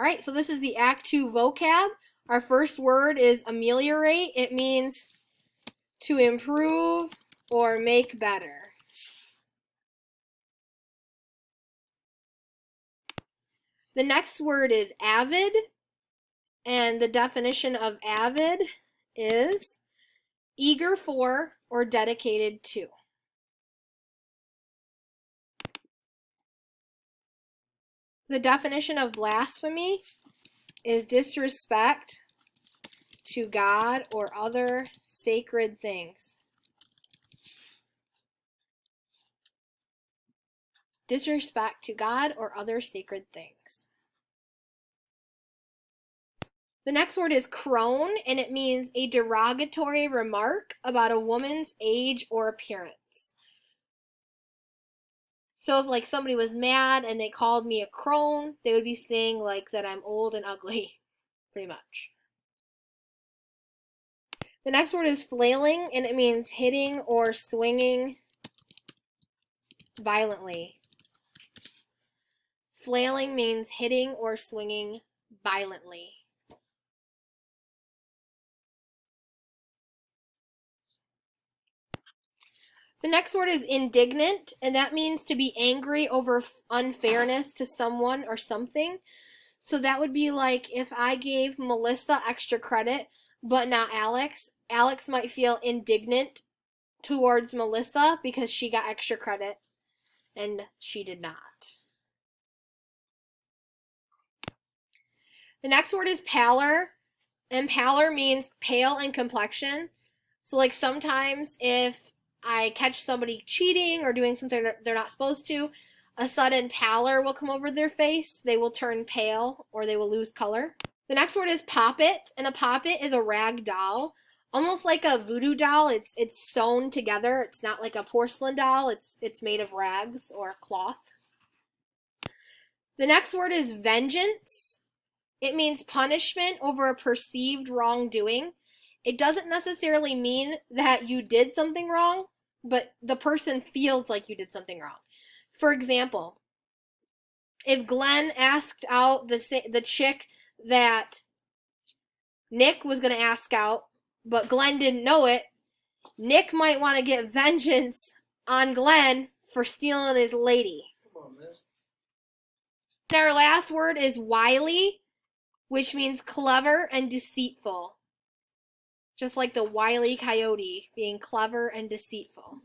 All right, so this is the Act 2 vocab. Our first word is ameliorate. It means to improve or make better. The next word is avid, and the definition of avid is eager for or dedicated to. The definition of blasphemy is disrespect to God or other sacred things. Disrespect to God or other sacred things. The next word is crone, and it means a derogatory remark about a woman's age or appearance. So if like somebody was mad and they called me a crone, they would be saying like that I'm old and ugly, pretty much. The next word is flailing, and it means hitting or swinging violently. Flailing means hitting or swinging violently. The next word is indignant, and that means to be angry over unfairness to someone or something. So that would be like if I gave Melissa extra credit, but not Alex. Alex might feel indignant towards Melissa because she got extra credit and she did not. The next word is pallor, and pallor means pale in complexion. So like sometimes if I catch somebody cheating or doing something they're not supposed to, a sudden pallor will come over their face. They will turn pale or they will lose color. The next word is poppet, and a poppet is a rag doll, almost like a voodoo doll. It's sewn together. It's not like a porcelain doll. It's made of rags or cloth. The next word is vengeance. It means punishment over a perceived wrongdoing. It doesn't necessarily mean that you did something wrong, but the person feels like you did something wrong. For example, if Glenn asked out the chick that Nick was going to ask out, but Glenn didn't know it, Nick might want to get vengeance on Glenn for stealing his lady. Come on, man. Our last word is wily, which means clever and deceitful. Just like the Wile E. Coyote being clever and deceitful.